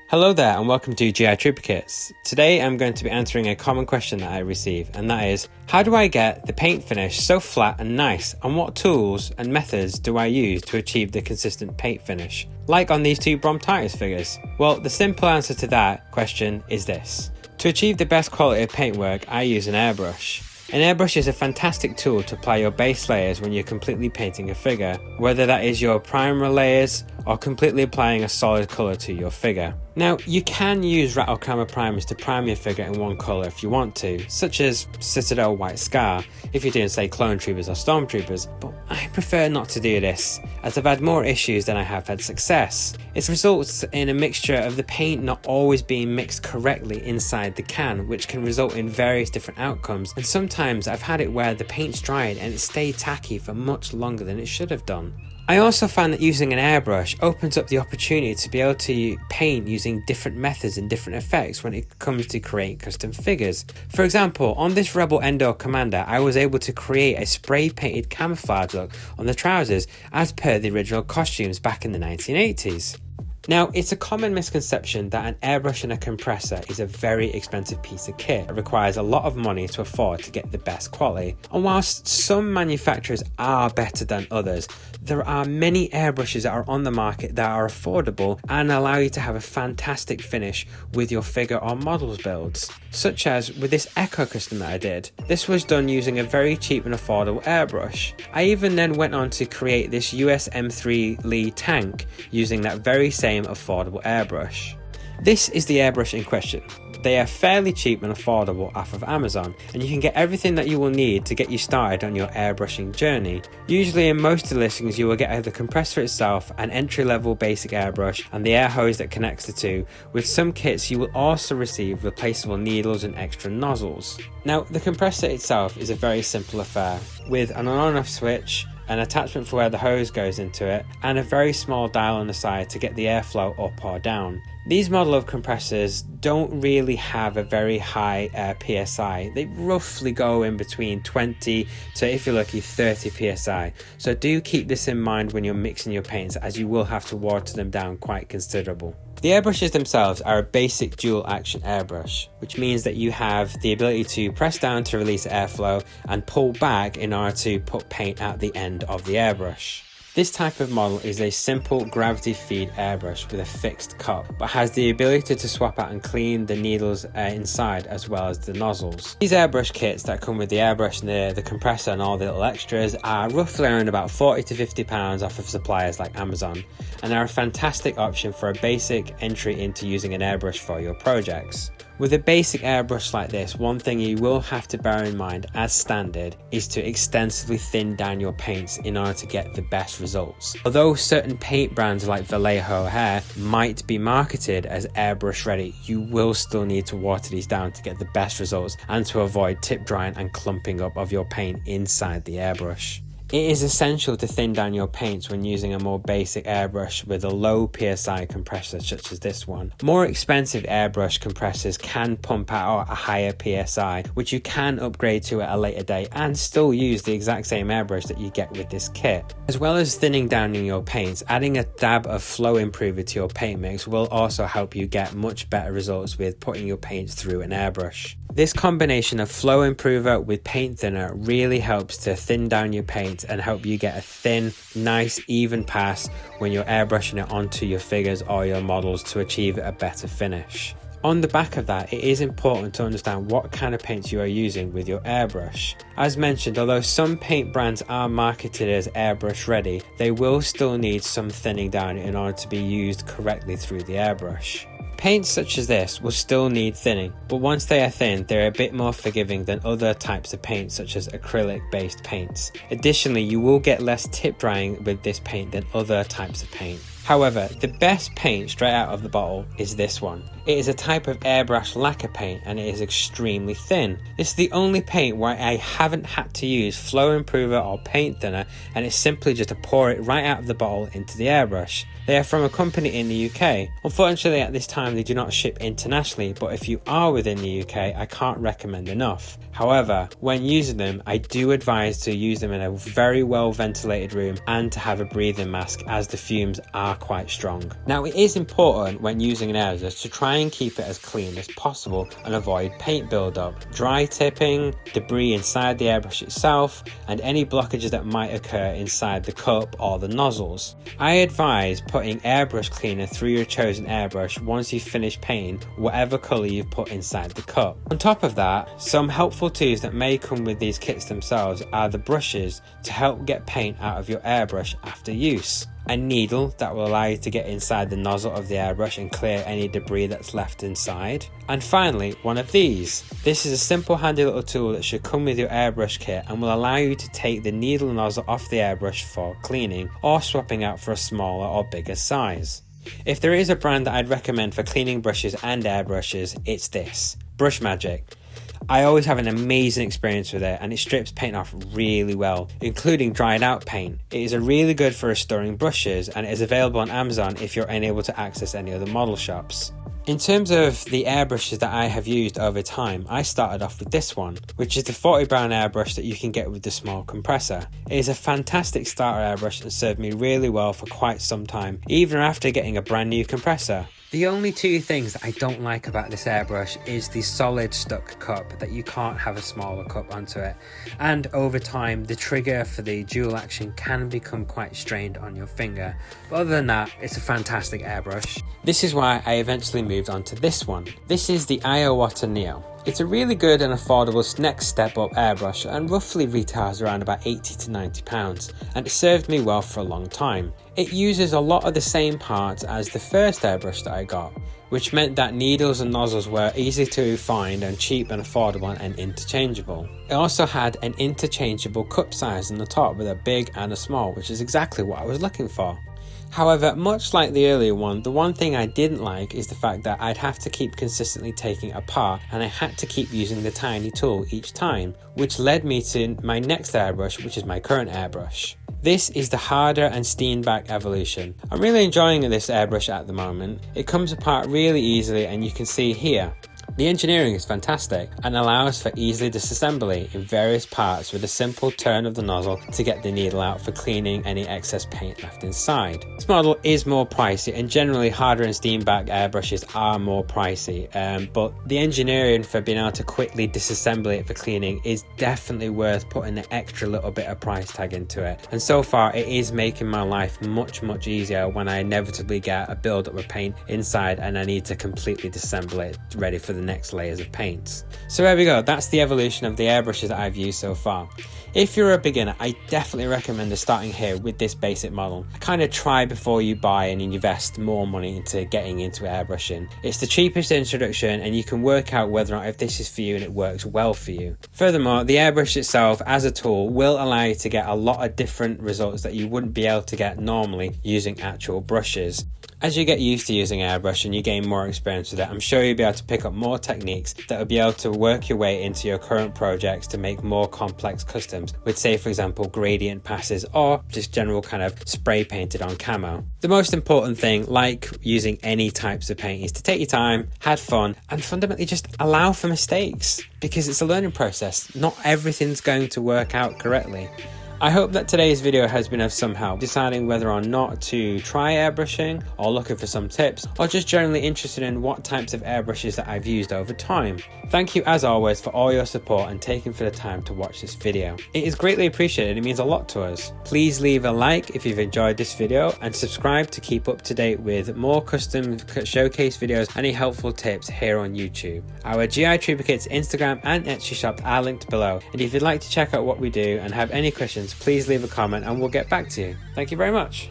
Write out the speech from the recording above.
Hello there and welcome to GI Triplicates. Today I'm going to be answering a common question that I receive, and that is, how do I get the paint finish so flat and nice, and what tools and methods do I use to achieve the consistent paint finish, like on these two bronchitis figures? Well, the simple answer to that question is this. To achieve the best quality of paintwork, I use an airbrush. An airbrush is a fantastic tool to apply your base layers when you're completely painting a figure, whether that is your primer layers or completely applying a solid colour to your figure. Now, you can use rattle camera primers to prime your figure in one colour if you want to, such as Citadel White Scar, if you're doing say Clone Troopers or Stormtroopers, but I prefer not to do this, as I've had more issues than I have had success. It results in a mixture of the paint not always being mixed correctly inside the can, which can result in various different outcomes, and sometimes I've had it where the paint's dried and it stayed tacky for much longer than it should have done. I also find that using an airbrush opens up the opportunity to be able to paint using different methods and different effects when it comes to creating custom figures. For example, on this Rebel Endor Commander, I was able to create a spray painted camouflage look on the trousers as per the original costumes back in the 1980s. Now, it's a common misconception that an airbrush and a compressor is a very expensive piece of kit. It requires a lot of money to afford to get the best quality. And whilst some manufacturers are better than others, there are many airbrushes that are on the market that are affordable and allow you to have a fantastic finish with your figure or models builds. Such as with this Echo custom that I did. This was done using a very cheap and affordable airbrush. I even then went on to create this US M3 Lee tank using that very same affordable airbrush. This is the airbrush in question. They are fairly cheap and affordable off of Amazon, and you can get everything that you will need to get you started on your airbrushing journey. Usually in most of the listings you will get the compressor itself, an entry-level basic airbrush, and the air hose that connects the two. With some kits you will also receive replaceable needles and extra nozzles. Now, the compressor itself is a very simple affair, with an on-off switch, an attachment for where the hose goes into it, and a very small dial on the side to get the airflow up or down. These model of compressors don't really have a very high PSI. They roughly go in between 20 to, if you're lucky, 30 PSI. So do keep this in mind when you're mixing your paints, as you will have to water them down quite considerable. The airbrushes themselves are a basic dual action airbrush, which means that you have the ability to press down to release airflow and pull back in order to put paint at the end of the airbrush. This type of model is a simple gravity feed airbrush with a fixed cup, but has the ability to swap out and clean the needles inside as well as the nozzles. These airbrush kits that come with the airbrush and the compressor and all the little extras are roughly around about £40 to £50 off of suppliers like Amazon, and are a fantastic option for a basic entry into using an airbrush for your projects. With a basic airbrush like this, one thing you will have to bear in mind as standard is to extensively thin down your paints in order to get the best results. Although certain paint brands like Vallejo Hair might be marketed as airbrush ready, you will still need to water these down to get the best results and to avoid tip drying and clumping up of your paint inside the airbrush. It is essential to thin down your paints when using a more basic airbrush with a low PSI compressor such as this one. More expensive airbrush compressors can pump out a higher PSI, which you can upgrade to at a later date and still use the exact same airbrush that you get with this kit. As well as thinning down in your paints, adding a dab of flow improver to your paint mix will also help you get much better results with putting your paints through an airbrush. This combination of flow improver with paint thinner really helps to thin down your paint and help you get a thin, nice, even pass when you're airbrushing it onto your figures or your models to achieve a better finish. On the back of that, it is important to understand what kind of paints you are using with your airbrush. As mentioned, although some paint brands are marketed as airbrush ready, they will still need some thinning down in order to be used correctly through the airbrush. Paints such as this will still need thinning, but once they are thin, they're a bit more forgiving than other types of paint such as acrylic based paints. Additionally, you will get less tip drying with this paint than other types of paint. However, the best paint straight out of the bottle is this one. It is a type of airbrush lacquer paint and it is extremely thin. This is the only paint where I haven't had to use flow improver or paint thinner, and it's simply just to pour it right out of the bottle into the airbrush. They are from a company in the UK. Unfortunately at this time they do not ship internationally, but if you are within the UK I can't recommend enough. However, when using them I do advise to use them in a very well ventilated room and to have a breathing mask, as the fumes are quite strong. Now, it is important when using an airbrush to try and keep it as clean as possible and avoid paint buildup, dry tipping, debris inside the airbrush itself, and any blockages that might occur inside the cup or the nozzles. I advise putting airbrush cleaner through your chosen airbrush once you've finished painting whatever colour you've put inside the cup. On top of that, some helpful tools that may come with these kits themselves are the brushes to help get paint out of your airbrush after use, a needle that will allow you to get inside the nozzle of the airbrush and clear any debris that's left inside, and finally one of these. This is a simple handy little tool that should come with your airbrush kit and will allow you to take the needle nozzle off the airbrush for cleaning or swapping out for a smaller or bigger size. If there is a brand that I'd recommend for cleaning brushes and airbrushes, it's this, Brush Magic. I always have an amazing experience with it, and it strips paint off really well, including dried out paint. It is really good for restoring brushes, and it is available on Amazon if you're unable to access any other model shops. In terms of the airbrushes that I have used over time, I started off with this one, which is the 40 brown airbrush that you can get with the small compressor. It is a fantastic starter airbrush and served me really well for quite some time, even after getting a brand new compressor. The only two things that I don't like about this airbrush is the solid stuck cup, that you can't have a smaller cup onto it, and over time the trigger for the dual action can become quite strained on your finger, but other than that it's a fantastic airbrush. This is why I eventually moved on to this one. This is the Iowata Neo. It's a really good and affordable next step up airbrush and roughly retails around about £80 to £90, and it served me well for a long time. It uses a lot of the same parts as the first airbrush that I got, which meant that needles and nozzles were easy to find and cheap and affordable and interchangeable. It also had an interchangeable cup size on the top with a big and a small, which is exactly what I was looking for. However, much like the earlier one, the one thing I didn't like is the fact that I'd have to keep consistently taking it apart, and I had to keep using the tiny tool each time, which led me to my next airbrush, which is my current airbrush. This is the Harder and Steenback Evolution. I'm really enjoying this airbrush at the moment. It comes apart really easily, and you can see here. The engineering is fantastic and allows for easily disassembly in various parts with a simple turn of the nozzle to get the needle out for cleaning any excess paint left inside. This model is more pricey, and generally Harder and Steenback airbrushes are more pricey, but the engineering for being able to quickly disassemble it for cleaning is definitely worth putting an extra little bit of price tag into it, and so far it is making my life much easier when I inevitably get a build up of paint inside and I need to completely disassemble it ready for the next layers of paints. So there we go, that's the evolution of the airbrushes that I've used so far. If you're a beginner, I definitely recommend starting here with this basic model. Kind of try before you buy and invest more money into getting into airbrushing. It's the cheapest introduction, and you can work out whether or not if this is for you and it works well for you. Furthermore, the airbrush itself as a tool will allow you to get a lot of different results that you wouldn't be able to get normally using actual brushes. As you get used to using airbrush and you gain more experience with it, I'm sure you'll be able to pick up more techniques that will be able to work your way into your current projects to make more complex customs with, say for example, gradient passes or just general kind of spray painted on camo. The most important thing, like using any types of paint, is to take your time, have fun, and fundamentally just allow for mistakes, because it's a learning process. Not everything's going to work out correctly. I hope that today's video has been of some help deciding whether or not to try airbrushing, or looking for some tips, or just generally interested in what types of airbrushes that I've used over time. Thank you as always for all your support and taking for the time to watch this video. It is greatly appreciated, it means a lot to us. Please leave a like if you've enjoyed this video, and subscribe to keep up to date with more custom showcase videos and any helpful tips here on YouTube. Our GI Trooper-Kit's Instagram and Etsy shops are linked below, and if you'd like to check out what we do and have any questions, please leave a comment and we'll get back to you. Thank you very much.